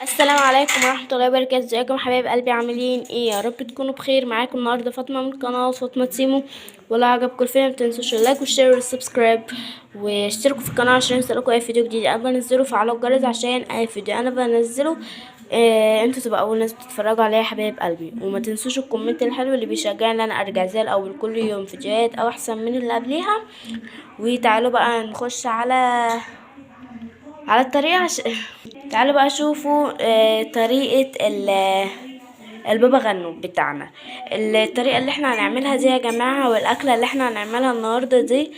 السلام عليكم ورحمة الله وبركاته. ازيكم حبايب قلبي؟ عاملين ايه؟ يا رب تكونوا بخير. معاكم النهارده فاطمة من قناة فاطمة تيمو. ولو عجبكم الفيلم متنسوش اللايك والشير والسبسكرايب واشتركوا في القناة عشان يوصلكوا اي فيديو جديد انا بنزله. فعلوا الجرس عشان اي فيديو انا بنزله انتوا تبقى اول ناس بتتفرجوا عليا حبايب قلبي. وما تنسوش الكومنت الحلو اللي بيشجعني ان انا ارجع زي الاول كل يوم فيديوهات او احسن من اللي قبليها. وتعالوا بقى نخش على الطريقة تعالوا بقى شوفوا طريقة البابا غنوج بتاعنا. الطريقة اللي احنا هنعملها دي يا جماعة، والأكلة اللي احنا هنعملها النهاردة دي،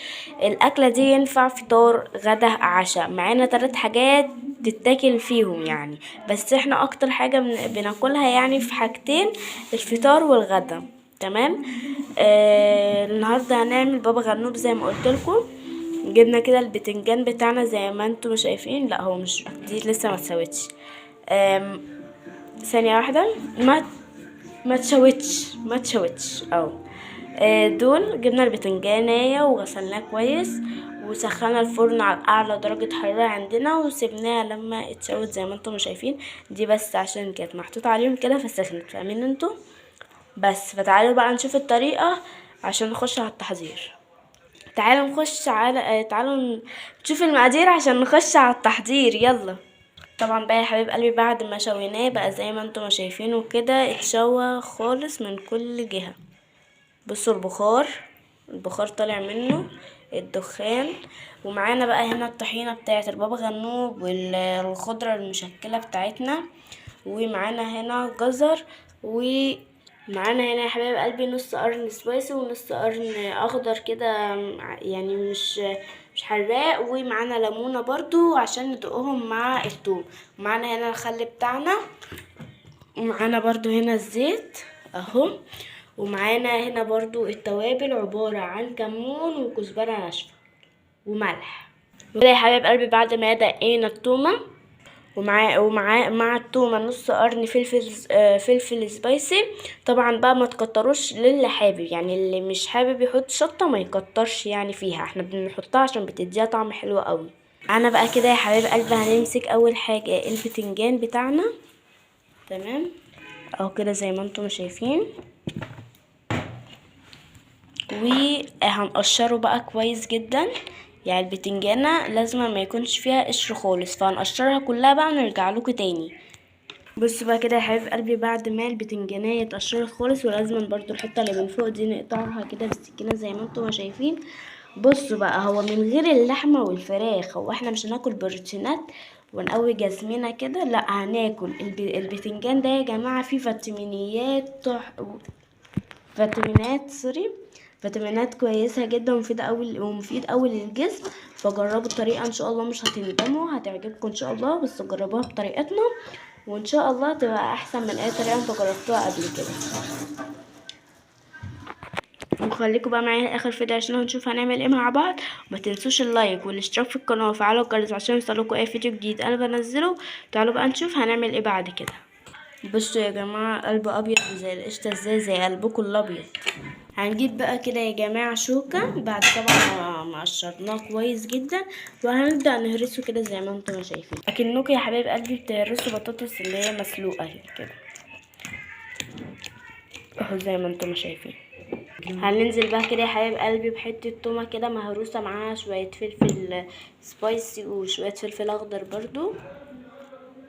الأكلة دي ينفع فطار غدا عشاء. معانا 3 حاجات تتاكل فيهم يعني، بس احنا اكتر حاجة بناكلها يعني في حاجتين، الفطار والغدا. تمام. النهاردة هنعمل بابا غنوج زي ما قلتلكم. جبنا كده البتنجان بتاعنا زي ما انتم شايفين. لا هو مش دي لسه ما اتسوتش. ثانية واحدة. ما تشوتش او دول جبنا البتنجانية وغسلناه كويس وسخنا الفرن على اعلى درجة حرارة عندنا وسيبناها لما اتشوت زي ما انتم شايفين. دي بس عشان كانت محطوطة عليهم كده فسخنت، فاهمين انتم؟ بس فتعالوا بقى نشوف الطريقة عشان نخش على التحضير. تعالوا نخش على تعالوا نشوف المقادير عشان نخش على التحضير. يلا. طبعا بقى يا حبيب قلبي بعد ما شويناه بقى زي ما انتم شايفينه كده اتشوى خالص من كل جهة. بصوا البخار طالع منه الدخان. ومعانا بقى هنا الطحينة بتاعت البابا غنوج والخضرة المشكلة بتاعتنا. ومعانا هنا جزر. ومعانا هنا يا حبايب قلبي نص قرن سبايسي ونص قرن اخضر كده، يعني مش حراق. ومعانا ليمونه برضو عشان ندوقهم مع الثوم. ومعانا هنا الخل بتاعنا. ومعانا برضو هنا الزيت اهو. ومعانا هنا برضو التوابل عبارة عن كمون وكزبرة ناشفة وملح. وكده يا حبايب قلبي بعد ما دقينا التومة مع التومة نص قرن فلفل سبايسي. طبعا بقى ما تكتروش للي حابب، يعني اللي مش حابب يحط شطة ما يكترش يعني فيها، احنا بنحطها عشان بتديها طعم حلو قوي. انا بقى كده يا حبايب قلبي هنمسك اول حاجة البتنجان بتاعنا. تمام اهو كده زي ما انتم شايفين. وهنقشره بقى كويس جدا، يعني البتنجانة لازم ما يكونش فيها قشر خالص، فهنقشرها كلها بقى ونرجع لكم تاني. بصوا بقى كده يا حبيب قلبي بعد ما البتنجانية اتقشرت خالص، ولازم برضو الحته اللي من فوق دي نقطعها كده بالسكينه زي ما انتم شايفين. بصوا بقى هو من غير اللحمه والفراخ هو احنا مش هناكل بروتينات ونقوي جسمنا كده، لا هناكل البتنجان ده يا جماعه فيه فيتامينات كويسه جدا ومفيد قوي للجسم. فجربوا الطريقه ان شاء الله مش هتندموا، هتعجبكم ان شاء الله. بس جربوها بطريقتنا وان شاء الله تبقى احسن من اي طريقه انتوا جربتوها قبل كده. وخليكم بقى معايا لاخر فيديو عشان هنشوف هنعمل ايه مع بعض. وما تنسوش اللايك والاشتراك في القناه وفعلوا الجرس عشان يوصلكوا اي فيديو جديد انا بنزله. تعالوا بقى نشوف هنعمل ايه بعد كده. بصوا يا جماعه قلب ابيض زي القشطه ازاي، زي قلبكم الابيض. هنجيب بقى كده يا جماعه شوكه بعد طبعا ما قشرناه كويس جدا، وهنبدا نهرسه كده زي ما انتم شايفين اكنكم يا حبايب قلبي بتهرسوا بطاطس اللي هي مسلوقه كده اهو زي ما انتم شايفين. هننزل بقى كده يا حبايب قلبي بحته تومه كده مهروسه، معاها شويه فلفل سبايسي وشويه فلفل اخضر برضو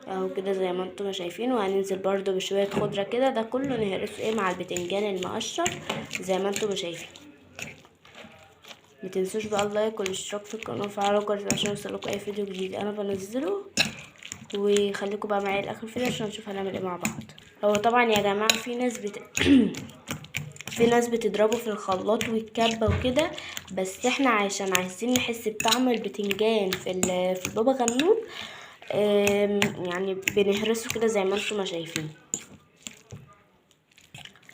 اهو كده زي ما انتم شايفين. وهننزل برضو بشويه خضره كده، ده كله نهرسه ايه مع البتنجان المقشر زي ما انتم شايفين. متنسوش بقى اللايك والاشتراك في القناه وفعلوا الجرس عشان يوصلكوا اي فيديو جديد انا بنزله. وخليكم بقى معايا لاخر الفيديو عشان نشوف هنعمل ايه مع بعض. هو طبعا يا جماعه في ناس بتضربه في الخلاط والكبه وكده، بس احنا عايزين نحس بطعم البتنجان في البابا غنوج. يعني بنهرسه كده زي ما انتم شايفين.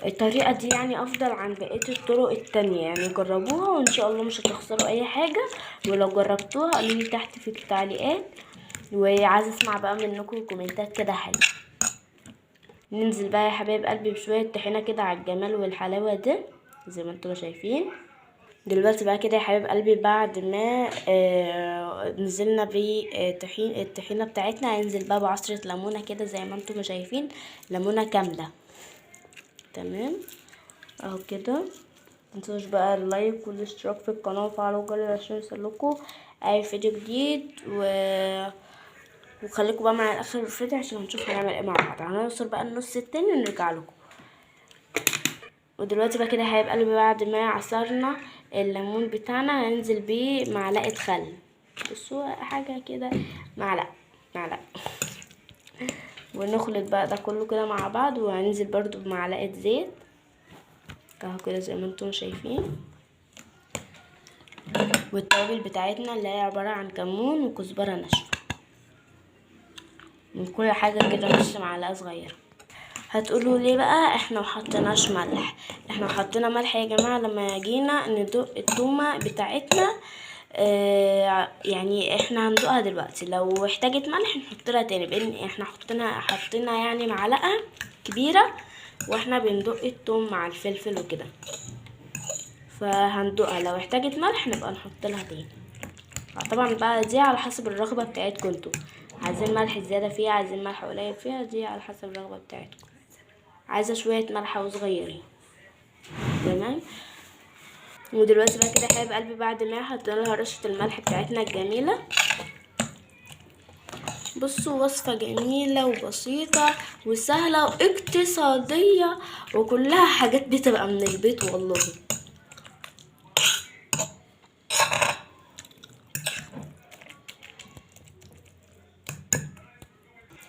الطريقة دي يعني افضل عن بقية الطرق التانية، يعني جربوها وان شاء الله مش هتخسروا اي حاجة. ولو جربتوها قولولي تحت في التعليقات، وعايزة اسمع بقى منكم كومنتات كده حلوة. ننزل بقى يا حبايب قلبي بشوية طحينة كده على الجمال والحلاوة ده زي ما انتم شايفين. دلوقتي بقى كده يا حبيب قلبي، بعد ما نزلنا الطحينة بتاعتنا، هننزل بقى بعصرة ليمونة كده زي ما انتم شايفين، ليمونة كاملة. تمام اهو كده. متنسوش بقى اللايك والاشتراك في القناة وفعلوا الجرس عشان يوصلكوا اي فيديو جديد، وخليكوا بقى معايا لاخر الفيديو عشان هنشوف هنعمل ايه مع بعض. هنوصل بقى النص التاني ونرجع لكم. ودلوقتي بقى كده يا حبايب قلبي، بعد ما عصرنا الليمون بتاعنا هننزل بيه معلقه خل. بصوا حاجه كده، معلقه ونخلط بقى ده كله كده مع بعض. وهننزل برضو بمعلقه زيت اهو كده زي ما انتم شايفين. والتوابل بتاعتنا اللي هي عباره عن كمون وكزبره ناشفه، من كل حاجه كده نص معلقه صغيره. هتقولوا ليه بقى احنا محطناش ملح؟ احنا حطينا ملح يا جماعه لما جينا ندوق التومه بتاعتنا. يعني احنا هندوقها دلوقتي، لو احتاجت ملح نحط لها تاني، لان احنا حطينا يعني معلقه كبيره واحنا بندوق التوم مع الفلفل وكده، فهندوقها لو احتاجت ملح نبقى نحط لها تاني. طبعا بقى دي على حسب الرغبه بتاعتكم انتوا، عايزين ملح زياده فيها عايزين ملح قليل فيها، دي على حسب الرغبه بتاعتكم. عايزه شويه ملح وصغيرين. تمام. ودلوقتي بقى كده يا حبايب قلبي، بعد ما حطينا لها رشه الملح بتاعتنا الجميله. بصوا وصفه جميله وبسيطه وسهله واقتصاديه، وكلها حاجات بتبقى من البيت والله.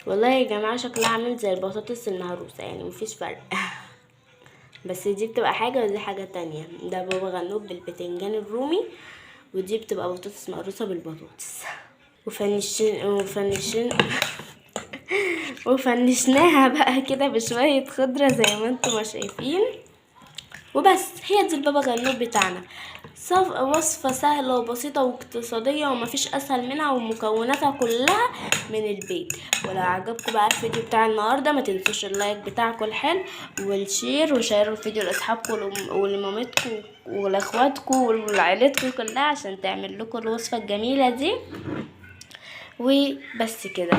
والله يا جماعه شكلها عامل زي البطاطس المهروسه، يعني مفيش فرق. بس دي بتبقى حاجه ودي حاجه تانية. ده بابا غنوج بالبتنجان الرومي، ودي بتبقى بطاطس مهروسه بالبطاطس. وفنشناها بقى كده بشويه خضره زي ما انتم ما شايفين. وبس هي دي البابا غنوج بتاعنا. وصفة سهلة وبسيطة واقتصادية ومفيش اسهل منها، ومكوناتها كلها من البيت. ولو عجبكم بقى الفيديو بتاع النهاردة ما تنسوش اللايك بتاعكم الحلو والشير، وشيروا الفيديو لاصحابكم ولمامتكم ولاخواتكم ولعيلتكم كلها عشان تعمل لكم الوصفة الجميلة دي. وبس كده.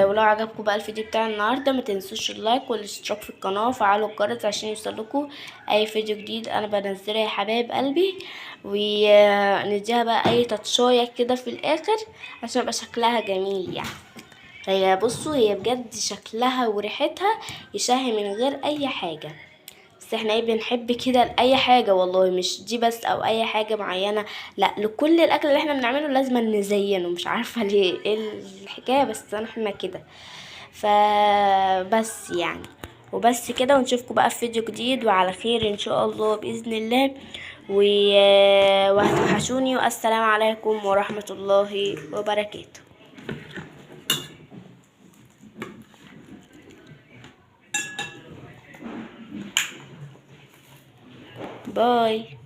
ولو عجبكم بقى الفيديو بتاع النهارده ما تنسوش اللايك والاشتراك في القناه وفعلوا الجرس عشان يوصلكوا اي فيديو جديد انا بنزله يا حبايب قلبي. ونديها بقى اي تاتشايه كده في الاخر عشان يبقى شكلها جميل يعني. هي بصوا هي بجد شكلها وريحتها يشهي من غير اي حاجه. بس احنا ايه بنحب كده لاي حاجه والله، مش دي بس او اي حاجه معينه، لا لكل الاكل اللي احنا بنعمله لازم نزينه. مش عارفه ليه ايه الحكايه، بس احنا كده. فبس يعني وبس كده، ونشوفكم بقى في فيديو جديد وعلى خير ان شاء الله باذن الله. وهتوحشوني، والسلام عليكم ورحمه الله وبركاته. باي.